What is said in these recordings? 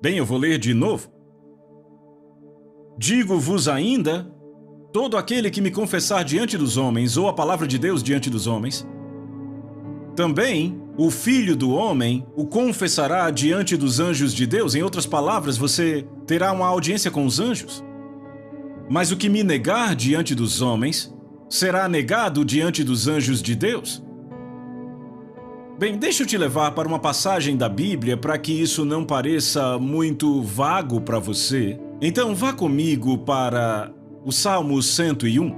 Bem, eu vou ler de novo. Digo-vos ainda, todo aquele que me confessar diante dos homens, ou a palavra de Deus diante dos homens, também o Filho do Homem o confessará diante dos anjos de Deus. Em outras palavras, você terá uma audiência com os anjos. Mas o que me negar diante dos homens, será negado diante dos anjos de Deus. Bem, deixa eu te levar para uma passagem da Bíblia para que isso não pareça muito vago para você. Então vá comigo para o Salmo 101.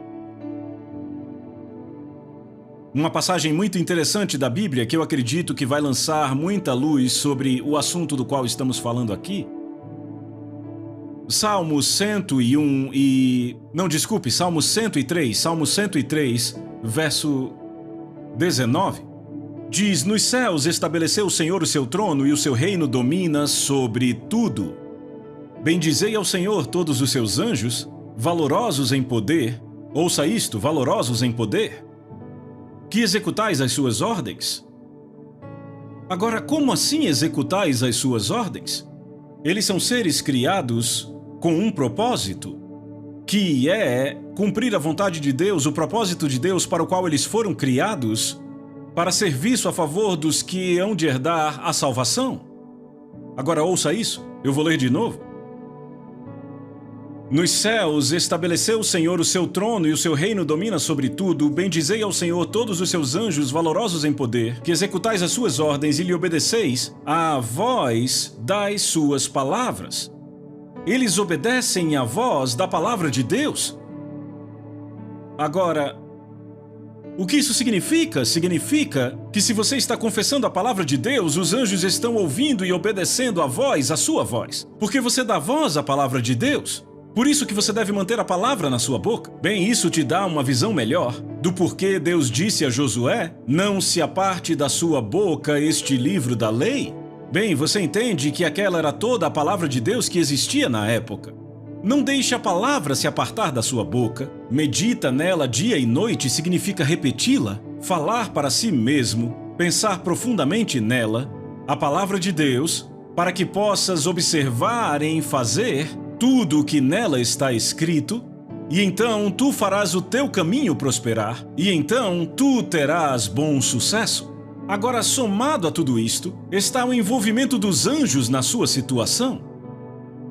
Uma passagem muito interessante da Bíblia que eu acredito que vai lançar muita luz sobre o assunto do qual estamos falando aqui. Salmo 101 Salmo 103, verso 19. Diz: nos céus estabeleceu o Senhor o seu trono e o seu reino domina sobre tudo. Bendizei ao Senhor todos os seus anjos, valorosos em poder. Ouça isto, valorosos em poder, que executais as suas ordens. Agora, como assim executais as suas ordens? Eles são seres criados com um propósito, que é cumprir a vontade de Deus, o propósito de Deus para o qual eles foram criados, para serviço a favor dos que hão de herdar a salvação. Agora ouça isso, eu vou ler de novo. Nos céus estabeleceu o Senhor o seu trono e o seu reino domina sobre tudo. Bendizei ao Senhor todos os seus anjos valorosos em poder, que executais as suas ordens e lhe obedeceis à voz das suas palavras. Eles obedecem à voz da palavra de Deus. Agora, o que isso significa? Significa que se você está confessando a palavra de Deus, os anjos estão ouvindo e obedecendo a sua voz. Porque você dá voz à palavra de Deus. Por isso que você deve manter a palavra na sua boca. Bem, isso te dá uma visão melhor do porquê Deus disse a Josué: não se aparte da sua boca este livro da lei. Bem, você entende que aquela era toda a palavra de Deus que existia na época. Não deixe a palavra se apartar da sua boca. Medita nela dia e noite significa repeti-la, falar para si mesmo, pensar profundamente nela, a palavra de Deus, para que possas observar em fazer tudo o que nela está escrito, e então tu farás o teu caminho prosperar, e então tu terás bom sucesso. Agora, somado a tudo isto, está o envolvimento dos anjos na sua situação.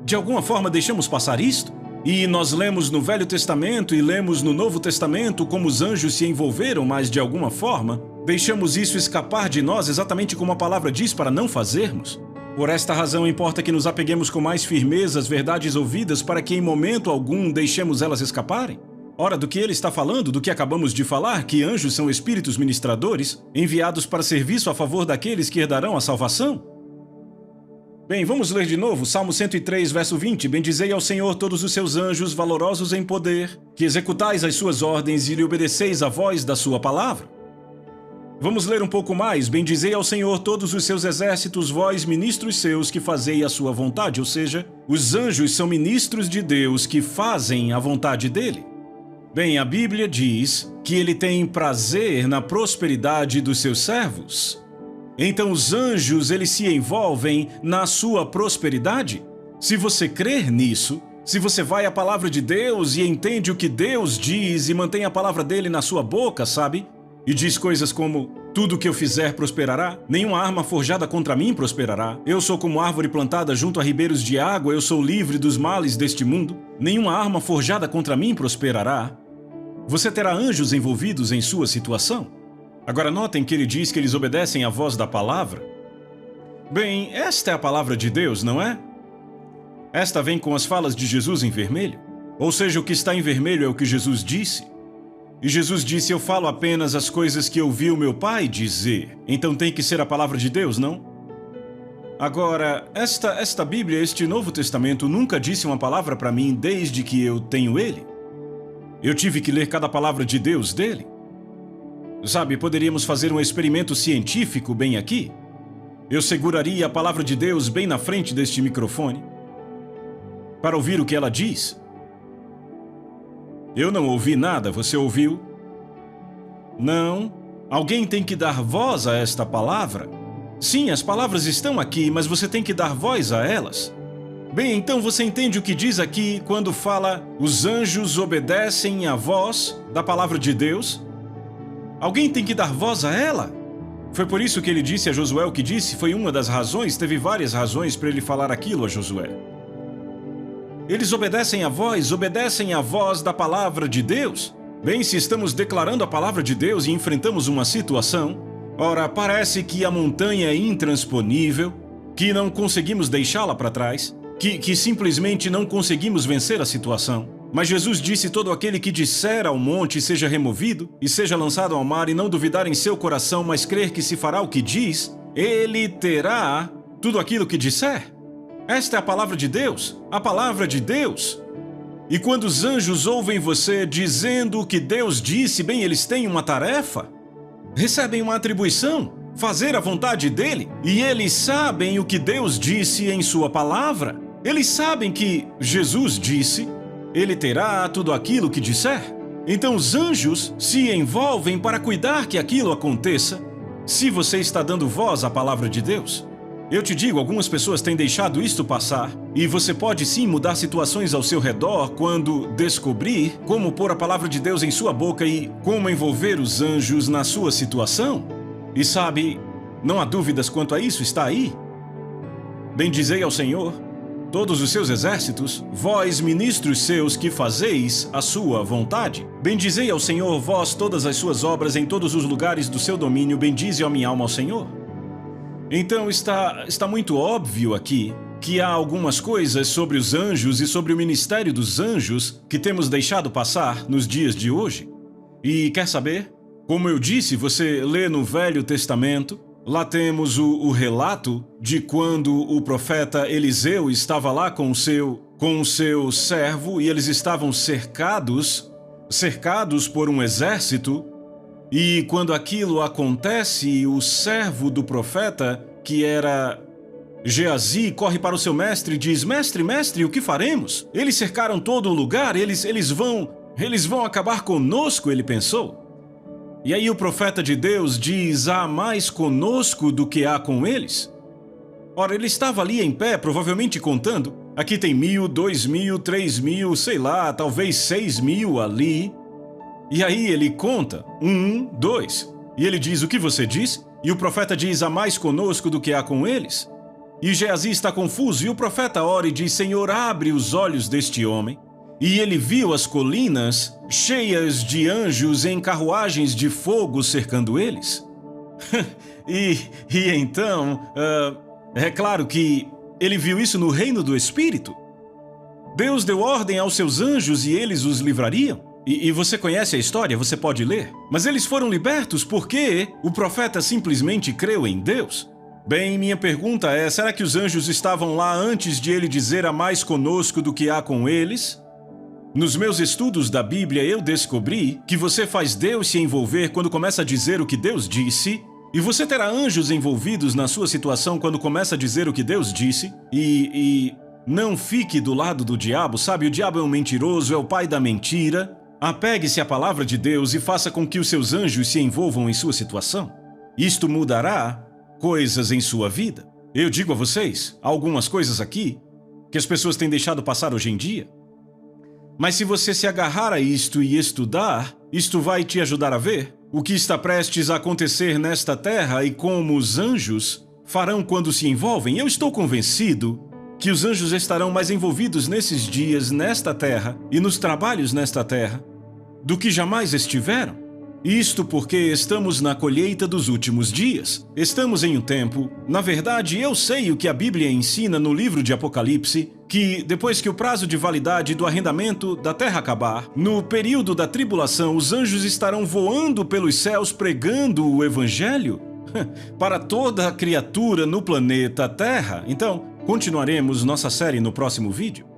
De alguma forma deixamos passar isto? E nós lemos no Velho Testamento e lemos no Novo Testamento como os anjos se envolveram, mas de alguma forma deixamos isso escapar de nós exatamente como a palavra diz para não fazermos. Por esta razão importa que nos apeguemos com mais firmeza às verdades ouvidas para que em momento algum deixemos elas escaparem. Ora, do que ele está falando, do que acabamos de falar, que anjos são espíritos ministradores, enviados para serviço a favor daqueles que herdarão a salvação? Bem, vamos ler de novo, Salmo 103, verso 20. Bendizei ao Senhor todos os seus anjos, valorosos em poder, que executais as suas ordens e lhe obedeceis a voz da sua palavra. Vamos ler um pouco mais. Bendizei ao Senhor todos os seus exércitos, vós, ministros seus, que fazei a sua vontade. Ou seja, os anjos são ministros de Deus que fazem a vontade dele. Bem, a Bíblia diz que ele tem prazer na prosperidade dos seus servos. Então os anjos, eles se envolvem na sua prosperidade? Se você crer nisso, se você vai à palavra de Deus e entende o que Deus diz e mantém a palavra dele na sua boca, sabe? E diz coisas como: tudo que eu fizer prosperará, nenhuma arma forjada contra mim prosperará. Eu sou como árvore plantada junto a ribeiros de água, eu sou livre dos males deste mundo. Nenhuma arma forjada contra mim prosperará. Você terá anjos envolvidos em sua situação. Agora notem que ele diz que eles obedecem à voz da palavra. Bem, esta é a palavra de Deus, não é? Esta vem com as falas de Jesus em vermelho. Ou seja, o que está em vermelho é o que Jesus disse. E Jesus disse: eu falo apenas as coisas que ouvi o meu Pai dizer. Então tem que ser a palavra de Deus, não? Agora, esta Bíblia, este Novo Testamento, nunca disse uma palavra para mim desde que eu tenho ele. Eu tive que ler cada palavra de Deus dele. Sabe, poderíamos fazer um experimento científico bem aqui. Eu seguraria a palavra de Deus bem na frente deste microfone para ouvir o que ela diz. Eu não ouvi nada, você ouviu? Não. Alguém tem que dar voz a esta palavra. Sim, as palavras estão aqui, mas você tem que dar voz a elas. Bem, então você entende o que diz aqui quando fala os anjos obedecem à voz da palavra de Deus? Alguém tem que dar voz a ela. Foi por isso que ele disse a Josué o que disse, foi uma das razões, teve várias razões para ele falar aquilo a Josué. Eles obedecem à voz da palavra de Deus. Bem, se estamos declarando a palavra de Deus e enfrentamos uma situação, ora, parece que a montanha é intransponível, que não conseguimos deixá-la para trás, que simplesmente não conseguimos vencer a situação. Mas Jesus disse: todo aquele que disser ao monte seja removido e seja lançado ao mar e não duvidar em seu coração, mas crer que se fará o que diz, ele terá tudo aquilo que disser. Esta é a palavra de Deus, a palavra de Deus. E quando os anjos ouvem você dizendo o que Deus disse, bem, eles têm uma tarefa, recebem uma atribuição, fazer a vontade dele, e eles sabem o que Deus disse em sua palavra. Eles sabem que Jesus disse: ele terá tudo aquilo que disser. Então os anjos se envolvem para cuidar que aquilo aconteça, se você está dando voz à palavra de Deus. Eu te digo, algumas pessoas têm deixado isto passar, e você pode sim mudar situações ao seu redor quando descobrir como pôr a palavra de Deus em sua boca e como envolver os anjos na sua situação. E sabe, não há dúvidas quanto a isso, está aí. Bendizei ao Senhor todos os seus exércitos, vós, ministros seus, que fazeis a sua vontade. Bendizei ao Senhor, vós, todas as suas obras em todos os lugares do seu domínio, bendize a minha alma ao Senhor. Então está muito óbvio aqui que há algumas coisas sobre os anjos e sobre o ministério dos anjos que temos deixado passar nos dias de hoje. E quer saber? Como eu disse, você lê no Velho Testamento, lá temos o relato de quando o profeta Eliseu estava lá com o seu servo e eles estavam cercados por um exército. E quando aquilo acontece, o servo do profeta, que era Geazi, corre para o seu mestre e diz: mestre, o que faremos? Eles cercaram todo o lugar, eles vão acabar conosco, ele pensou. E aí o profeta de Deus diz: há mais conosco do que há com eles? Ora, ele estava ali em pé, provavelmente contando. Aqui tem 1.000, 2.000, 3.000, sei lá, talvez 6.000 ali. E aí ele conta, 1, 2. E ele diz: o que você diz? E o profeta diz: há mais conosco do que há com eles? E Geazi está confuso, e o profeta ora e diz: Senhor, abre os olhos deste homem. E ele viu as colinas cheias de anjos em carruagens de fogo cercando eles. e então, é claro que ele viu isso no reino do Espírito. Deus deu ordem aos seus anjos e eles os livrariam. E você conhece a história, você pode ler. Mas eles foram libertos porque o profeta simplesmente creu em Deus. Bem, minha pergunta é: será que os anjos estavam lá antes de ele dizer há mais conosco do que há com eles? Nos meus estudos da Bíblia, eu descobri que você faz Deus se envolver quando começa a dizer o que Deus disse, e você terá anjos envolvidos na sua situação quando começa a dizer o que Deus disse, e não fique do lado do diabo, sabe? O diabo é um mentiroso, é o pai da mentira. Apegue-se à palavra de Deus e faça com que os seus anjos se envolvam em sua situação. Isto mudará coisas em sua vida. Eu digo a vocês, há algumas coisas aqui que as pessoas têm deixado passar hoje em dia. Mas se você se agarrar a isto e estudar, isto vai te ajudar a ver o que está prestes a acontecer nesta terra e como os anjos farão quando se envolvem. Eu estou convencido que os anjos estarão mais envolvidos nesses dias, nesta terra e nos trabalhos nesta terra, do que jamais estiveram. Isto porque estamos na colheita dos últimos dias. Estamos em um tempo... Na verdade, eu sei o que a Bíblia ensina no livro de Apocalipse, que depois que o prazo de validade do arrendamento da terra acabar, no período da tribulação, os anjos estarão voando pelos céus pregando o Evangelho para toda a criatura no planeta Terra. Então, continuaremos nossa série no próximo vídeo.